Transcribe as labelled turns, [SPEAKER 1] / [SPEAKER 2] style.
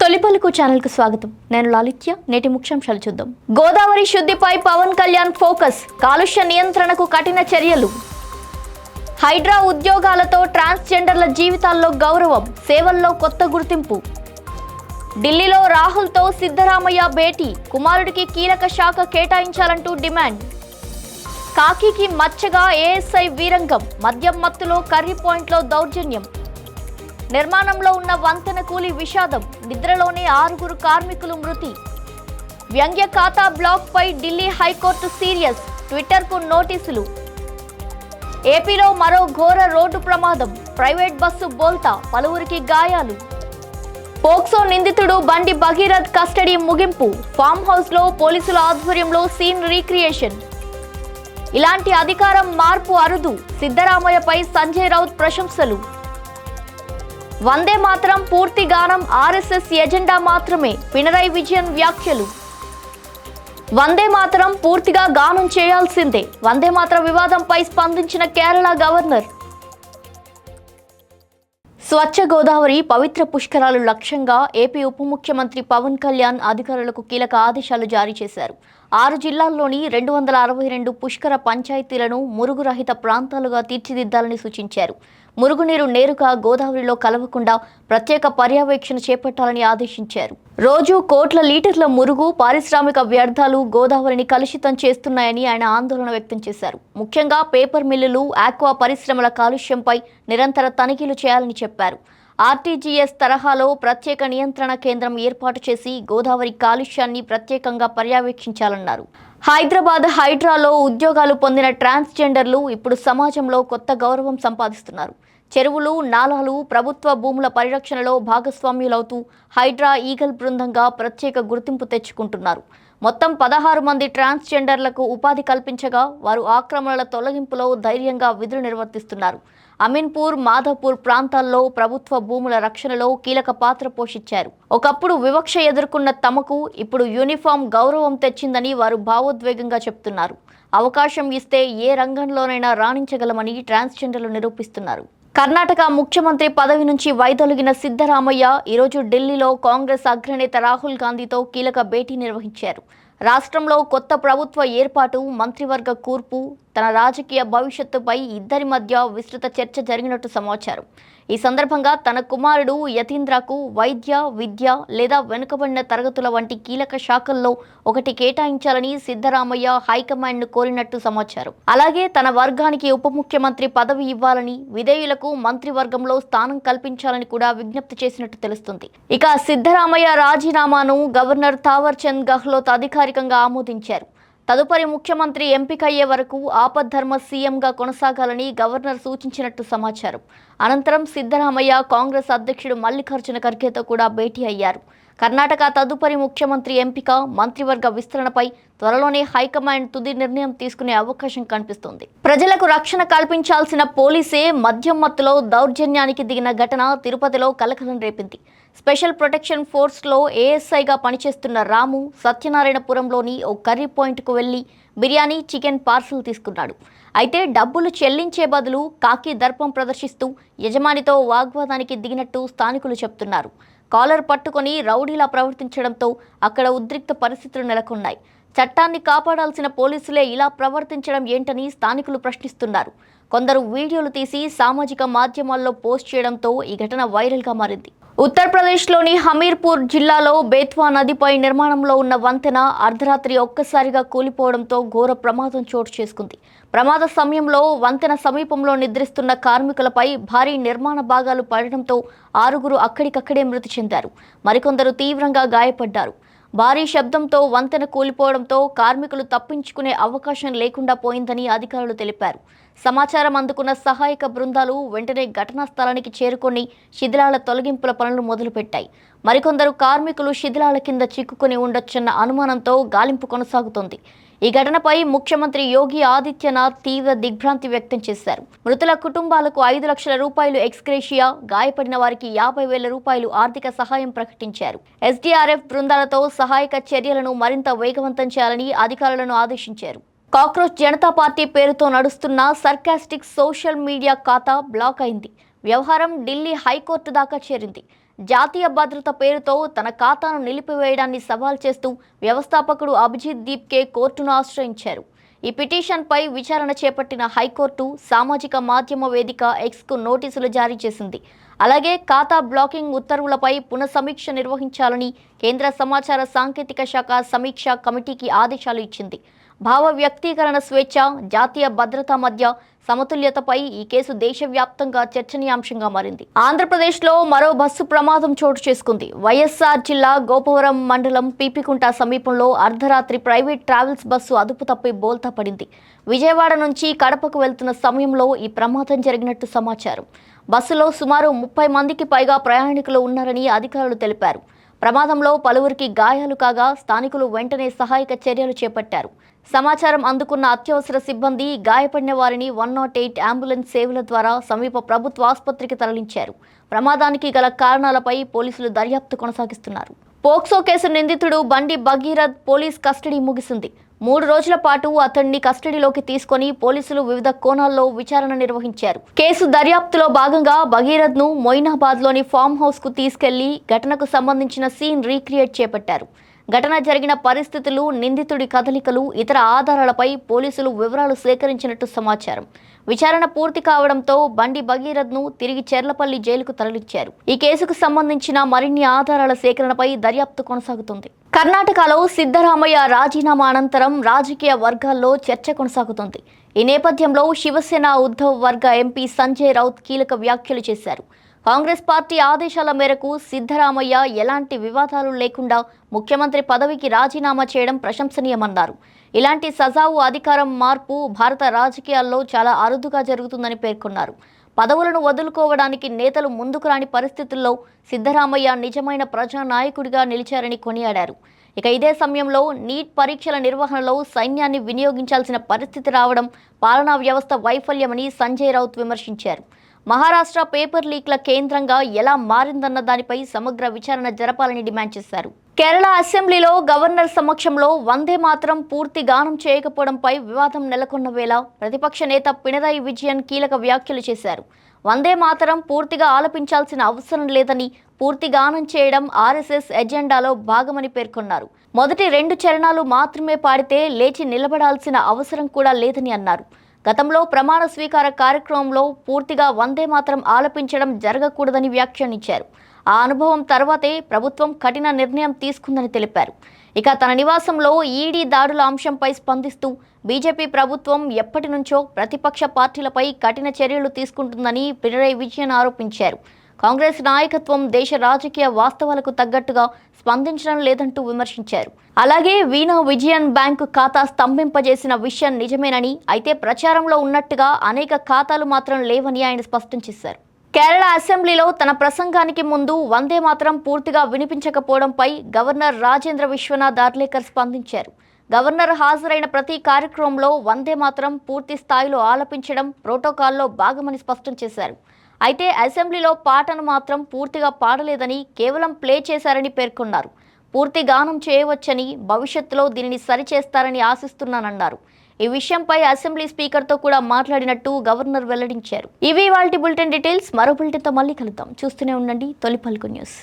[SPEAKER 1] తొలిపలుకు channel కు స్వాగతం. నేను లాలిత్య. నేటి ముఖ్యాంశాలు చూద్దాం. గోదావరి శుద్ధిపై పవన్ కళ్యాణ్ ఫోకస్. కాలుష్య నియంత్రణకు కఠిన చర్యలు. హైడ్రా ఉద్యోగాలతో ట్రాన్స్జెండర్ల జీవితాల్లో గౌరవం, సేవల్లో కొత్త గుర్తింపు. ఢిల్లీలో రాహుల్తో సిద్ధరామయ్య భేటీ. కుమారుడికి కీలక శాఖ కేటాయించాలంటూ డిమాండ్. కాకికి మచ్చగా ఏఎస్ఐ వీరంగం. మద్యం మత్తులో కర్రీ పాయింట్లో దౌర్జన్యం. నిర్మాణంలో ఉన్న వంతెన కూలి విషాదం. నిద్రలోనే 6 కార్మికులు మృతి. వ్యంగ్య ఖాతా బ్లాక్ పై ఢిల్లీ హైకోర్టు సీరియస్. ట్విట్టర్కు నోటీసులు. ఏపీలో మరో ఘోర రోడ్డు ప్రమాదం. ప్రైవేట్ బస్సు బోల్తా, పలువురికి గాయాలు. పోక్సో నిందితుడు బండి భగీరథ్ కస్టడీ ముగింపు. ఫామ్ హౌస్ లో పోలీసుల ఆధ్వర్యంలో సీన్ రీక్రియేషన్. ఇలాంటి అధికారం మార్పు అరుదు. సిద్ధరామయ్యపై సంజయ్ రౌత్ ప్రశంసలు. వందే మాతరం పూర్తి గానం ఆర్ఎస్ఎస్ ఎజెండా మాత్రమే. పినరయి విజయన్ వ్యాఖ్యలు. వందే మాతరం పూర్తిగా గానం చేయాల్సిందే. వందే మాతరం వివాదంపై స్పందించిన కేరళ గవర్నర్. స్వచ్ఛ గోదావరి పవిత్ర పుష్కరాలు లక్ష్యంగా ఏపీ ఉప ముఖ్యమంత్రి పవన్ కళ్యాణ్ అధికారులకు కీలక ఆదేశాలు జారీ చేశారు. 6 జిల్లాల్లోని 262 పుష్కర పంచాయతీలను మురుగురహిత ప్రాంతాలుగా తీర్చిదిద్దాలని సూచించారు. మురుగునీరు నేరుగా గోదావరిలో కలవకుండా ప్రత్యేక పర్యవేక్షణ చేపట్టాలని ఆదేశించారు. రోజు కోట్ల లీటర్ల మురుగు, పారిశ్రామిక వ్యర్థాలు గోదావరిని కలుషితం చేస్తున్నాయని ఆయన ఆందోళన వ్యక్తం చేశారు. ముఖ్యంగా పేపర్ మిల్లులు, ఆక్వా పరిశ్రమల కాలుష్యంపై నిరంతర తనిఖీలు చేయాలని చెప్పారు. ఆర్టీజీఎస్ తరహాలో ప్రత్యేక నియంత్రణ కేంద్రం ఏర్పాటు చేసి గోదావరి కాలుష్యాన్ని ప్రత్యేకంగా పర్యవేక్షించాలన్నారు. హైదరాబాద్ హైడ్రాలో ఉద్యోగాలు పొందిన ట్రాన్స్జెండర్లు ఇప్పుడు సమాజంలో కొత్త గౌరవం సంపాదిస్తున్నారు. చెరువులు, నాలాలు, ప్రభుత్వ భూముల పరిరక్షణలో భాగస్వామ్యులవుతూ హైడ్రా ఈగల్ బృందంగా ప్రత్యేక గుర్తింపు తెచ్చుకుంటున్నారు. మొత్తం 16 మంది ట్రాన్స్జెండర్లకు ఉపాధి కల్పించగా వారు ఆక్రమణల తొలగింపులో ధైర్యంగా విధులు నిర్వర్తిస్తున్నారు. అమీన్పూర్, మాధవపూర్ ప్రాంతాల్లో ప్రభుత్వ భూముల రక్షణలో కీలక పాత్ర పోషించారు. ఒకప్పుడు వివక్ష ఎదుర్కొన్న తమకు ఇప్పుడు యూనిఫామ్ గౌరవం తెచ్చిందని వారు భావోద్వేగంగా చెప్తున్నారు. అవకాశం ఇస్తే ఏ రంగంలోనైనా రాణించగలమని ట్రాన్స్జెండర్లు నిరూపిస్తున్నారు. కర్ణాటక ముఖ్యమంత్రి పదవి నుంచి వైదొలిగిన సిద్ధరామయ్య ఈరోజు ఢిల్లీలో కాంగ్రెస్ అగ్రనేత రాహుల్ గాంధీతో కీలక భేటీ నిర్వహించారు. రాష్ట్రంలో కొత్త ప్రభుత్వ ఏర్పాటు, మంత్రివర్గ కూర్పు, తన రాజకీయ భవిష్యత్తుపై ఇద్దరి మధ్య విస్తృత చర్చ జరిగినట్టు సమాచారం. ఈ సందర్భంగా తన కుమారుడు యతీంద్రకు వైద్య, విద్య లేదా వెనుకబడిన తరగతుల వంటి కీలక శాఖల్లో ఒకటి కేటాయించాలని సిద్ధరామయ్య హైకమాండ్ను కోరినట్టు సమాచారం. అలాగే తన వర్గానికి ఉప ముఖ్యమంత్రి పదవి ఇవ్వాలని, విధేయులకు మంత్రివర్గంలో స్థానం కల్పించాలని కూడా విజ్ఞప్తి చేసినట్టు తెలుస్తుంది. ఇక సిద్ధరామయ్య రాజీనామాను గవర్నర్ థావర్ చంద్ గెహ్లోట్ అధికారికంగా ఆమోదించారు. తదుపరి ముఖ్యమంత్రి ఎంపికయ్యే వరకు ఆపద్ధర్మ సీఎంగా కొనసాగాలని గవర్నర్ సూచించినట్టు సమాచారం. అనంతరం సిద్ధరామయ్య కాంగ్రెస్ అధ్యక్షుడు మల్లికార్జున ఖర్గేతో కూడా భేటీ అయ్యారు. కర్ణాటక తదుపరి ముఖ్యమంత్రి ఎంపిక, మంత్రివర్గ విస్తరణపై త్వరలోనే హైకమాండ్ తుది నిర్ణయం తీసుకునే అవకాశం కనిపిస్తుంది. ప్రజలకు రక్షణ కల్పించాల్సిన పోలీసే మద్యం మత్తులో దౌర్జన్యానికి దిగిన ఘటన తిరుపతిలో కలకలం రేపింది. స్పెషల్ ప్రొటెక్షన్ ఫోర్స్లో ఏఎస్ఐగా పనిచేస్తున్న రాము సత్యనారాయణపురంలోని ఓ కర్రీ పాయింట్కు వెళ్లి బిర్యానీ, చికెన్ పార్సల్ తీసుకున్నాడు. అయితే డబ్బులు చెల్లించే బదులు కాకి దర్పం ప్రదర్శిస్తూ యజమానితో వాగ్వాదానికి దిగినట్టు స్థానికులు చెప్తున్నారు. కాలర్ పట్టుకొని రౌడీలా ప్రవర్తించడంతో అక్కడ ఉద్రిక్త పరిస్థితులు నెలకొన్నాయి. చట్టాన్ని కాపాడాల్సిన పోలీసులే ఇలా ప్రవర్తించడం ఏంటని స్థానికులు ప్రశ్నిస్తున్నారు. కొందరు వీడియోలు తీసి సామాజిక మాధ్యమాల్లో పోస్ట్ చేయడంతో ఈ ఘటన వైరల్గా మారింది. ఉత్తరప్రదేశ్లోని హమీర్పూర్ జిల్లాలో బేత్వా నదిపై నిర్మాణంలో ఉన్న వంతెన అర్ధరాత్రి ఒక్కసారిగా కూలిపోవడంతో ఘోర ప్రమాదం చోటు చేసుకుంది. ప్రమాద సమయంలో వంతెన సమీపంలో నిద్రిస్తున్న కార్మికులపై భారీ నిర్మాణ భాగాలు పడడంతో 6 అక్కడికక్కడే మృతి చెందారు. మరికొందరు తీవ్రంగా గాయపడ్డారు. భారీ శబ్దంతో వంతెన కూలిపోవడంతో కార్మికులు తప్పించుకునే అవకాశం లేకుండా పోయిందని అధికారులు తెలిపారు. సమాచారం అందుకున్న సహాయక బృందాలు వెంటనే ఘటనా స్థలానికి చేరుకొని శిథిలాల తొలగింపుల పనులు మొదలుపెట్టాయి. మరికొందరు కార్మికులు శిథిలాల కింద చిక్కుకుని ఉండొచ్చన్న అనుమానంతో గాలింపు కొనసాగుతోంది. ఈ ఘటనపై ముఖ్యమంత్రి యోగి ఆదిత్యనాథ్ తీవ్ర దిగ్భ్రాంతి వ్యక్తం చేశారు. మృతుల కుటుంబాలకు 5 లక్షల రూపాయలు ఎక్స్గ్రేషియా, గాయపడిన వారికి 50,000 రూపాయలు ఆర్థిక సహాయం ప్రకటించారు. ఎస్డీఆర్ఎఫ్ బృందాలతో సహాయక చర్యలను మరింత వేగవంతం చేయాలని అధికారులను ఆదేశించారు. కాక్రోచ్ జనతా పార్టీ పేరుతో నడుస్తున్న సర్కాస్టిక్ సోషల్ మీడియా ఖాతా బ్లాక్ అయింది. వ్యవహారం ఢిల్లీ హైకోర్టు దాకా చేరింది. జాతీయ భద్రత పేరుతో తన ఖాతాను నిలిపివేయడాన్ని సవాల్ చేస్తూ వ్యవస్థాపకుడు అభిజిత్ దీప్కే కోర్టును ఆశ్రయించారు. ఈ పిటిషన్పై విచారణ చేపట్టిన హైకోర్టు సామాజిక మాధ్యమ వేదిక ఎక్స్కు నోటీసులు జారీ చేసింది. అలాగే ఖాతా బ్లాకింగ్ ఉత్తర్వులపై పునఃసమీక్ష నిర్వహించాలని కేంద్ర సమాచార సాంకేతిక శాఖ సమీక్ష కమిటీకి ఆదేశాలు ఇచ్చింది. భావ వ్యక్తీకరణ స్వేచ్ఛ, జాతీయ భద్రత మధ్య సమతుల్యతపై ఈ కేసు దేశవ్యాప్తంగా చర్చనీయాంశంగా మారింది. ఆంధ్రప్రదేశ్లో మరో బస్సు ప్రమాదం చోటు చేసుకుంది. వైఎస్ఆర్ జిల్లా గోపవరం మండలం పీపికుంట సమీపంలో అర్ధరాత్రి ప్రైవేట్ ట్రావెల్స్ బస్సు అదుపు తప్పి బోల్తా పడింది. విజయవాడ నుంచి కడపకు వెళ్తున్న సమయంలో ఈ ప్రమాదం జరిగినట్టు సమాచారం. బస్సులో సుమారు 30 మందికి పైగా ప్రయాణికులు ఉన్నారని అధికారులు తెలిపారు. ప్రమాదంలో పలువురికి గాయాలు కాగా స్థానికులు వెంటనే సహాయక చర్యలు చేపట్టారు. సమాచారం అందుకున్న అత్యవసర సిబ్బంది గాయపడిన వారిని 108 అంబులెన్స్ సేవల ద్వారా సమీప ప్రభుత్వ ఆసుపత్రికి తరలించారు. ప్రమాదానికి గల కారణాలపై పోలీసులు దర్యాప్తు కొనసాగిస్తున్నారు. పోక్సో కేసు నిందితుడు బండి భగీరథ్ పోలీస్ కస్టడీ ముగిసింది. 3 రోజుల పాటు అతన్ని కస్టడీలోకి తీసుకొని పోలీసులు వివిధ కోణాల్లో విచారణ నిర్వహించారు. కేసు దర్యాప్తులో భాగంగా భగీరథ్ను మొయినాబాద్లోని ఫామ్ హౌస్కు తీసుకెళ్లి ఘటనకు సంబంధించిన సీన్ రీక్రియేట్ చేపట్టారు. ఘటన జరిగిన పరిస్థితులు, నిందితుడి కదలికలు, ఇతర ఆధారాలపై పోలీసులు వివరాలు సేకరించినట్టు సమాచారం. విచారణ పూర్తి కావడంతో బండి భగీరథ్ను తిరిగి చెర్లపల్లి జైలుకు తరలించారు. ఈ కేసుకు సంబంధించిన మరిన్ని ఆధారాల సేకరణపై దర్యాప్తు కొనసాగుతుంది. కర్ణాటకలో సిద్ధరామయ్య రాజీనామా అనంతరం రాజకీయ వర్గాల్లో చర్చ కొనసాగుతుంది. ఈ నేపథ్యంలో శివసేన ఉద్ధవ్ వర్గ ఎంపీ సంజయ్ రౌత్ కీలక వ్యాఖ్యలు చేశారు. కాంగ్రెస్ పార్టీ ఆదేశాల మేరకు సిద్ధరామయ్య ఎలాంటి వివాదాలు లేకుండా ముఖ్యమంత్రి పదవికి రాజీనామా చేయడం ప్రశంసనీయమన్నారు. ఇలాంటి సజావు అధికారం మార్పు భారత రాజకీయాల్లో చాలా అరుదుగా జరుగుతుందని పేర్కొన్నారు. పదవులను వదులుకోవడానికి నేతలు ముందుకు రాని పరిస్థితుల్లో సిద్ధరామయ్య నిజమైన ప్రజానాయకుడిగా నిలిచారని కొనియాడారు. ఇక ఇదే సమయంలో నీట్ పరీక్షల నిర్వహణలో సైన్యాన్ని వినియోగించాల్సిన పరిస్థితి రావడం పాలనా వ్యవస్థ వైఫల్యమని సంజయ్ రౌత్ విమర్శించారు. మహారాష్ట్ర పేపర్ లీక్ల కేంద్రంగా ఎలా మారిందన్న దానిపై సమగ్ర విచారణ జరపాలని డిమాండ్ చేశారు. కేరళ అసెంబ్లీలో గవర్నర్ సమక్షంలో వందే మాతరం పూర్తి గానం చేయకపోవడంపై వివాదం నెలకొన్న వేళ ప్రతిపక్ష నేత పినరయి విజయన్ కీలక వ్యాఖ్యలు చేశారు. వందే మాతరం పూర్తిగా ఆలపించాల్సిన అవసరం లేదని, పూర్తి గానం చేయడం ఆర్ఎస్ఎస్ ఎజెండాలో భాగమని పేర్కొన్నారు. మొదటి 2 చరణాలు మాత్రమే పాడితే లేచి నిలబడాల్సిన అవసరం కూడా లేదని అన్నారు. గతంలో ప్రమాణ స్వీకార కార్యక్రమంలో పూర్తిగా వందే మాతరం ఆలపించడం జరగకూడదని వ్యాఖ్యానించారు. ఆ అనుభవం తర్వాతే ప్రభుత్వం కఠిన నిర్ణయం తీసుకుందని తెలిపారు. ఇక తన నివాసంలో ఈడీ దాడుల అంశంపై స్పందిస్తూ బీజేపీ ప్రభుత్వం ఎప్పటి నుంచో ప్రతిపక్ష పార్టీలపై కఠిన చర్యలు తీసుకుంటుందని పినరయి విజయన్ ఆరోపించారు. కాంగ్రెస్ నాయకత్వం దేశ రాజకీయ వాస్తవాలకు తగ్గట్టుగా స్పందించడం లేదంటూ విమర్శించారు. అలాగే వీణా విజయన్ బ్యాంకు ఖాతా స్తంభింపజేసిన విషయం నిజమేనని, అయితే ప్రచారంలో ఉన్నట్టుగా అనేక ఖాతాలు మాత్రం లేవని ఆయన స్పష్టం చేశారు. కేరళ అసెంబ్లీలో తన ప్రసంగానికి ముందు వందే మాతరం పూర్తిగా వినిపించకపోవడంపై గవర్నర్ రాజేంద్ర విశ్వనాథ్ అర్లేకర్ స్పందించారు. గవర్నర్ హాజరైన ప్రతి కార్యక్రమంలో వందే మాతరం పూర్తి స్థాయిలో ఆలపించడం ప్రోటోకాల్లో భాగమని స్పష్టం చేశారు. అయితే అసెంబ్లీలో పాటను మాత్రం పూర్తిగా పాడలేదని, కేవలం ప్లే చేశారని పేర్కొన్నారు. పూర్తి గానం చేయవచ్చని, భవిష్యత్తులో దీనిని సరిచేస్తారని ఆశిస్తున్నానన్నారు. ఈ విషయంపై అసెంబ్లీ స్పీకర్తో కూడా మాట్లాడినట్టు గవర్నర్ వెల్లడించారు. ఇవి ఇవాల్టి బులెటిన్ డీటెయిల్స్. మరో బులెటిన్తో మళ్ళీ కలుద్దాం. చూస్తూనే ఉండండి తొలి పలుకు న్యూస్.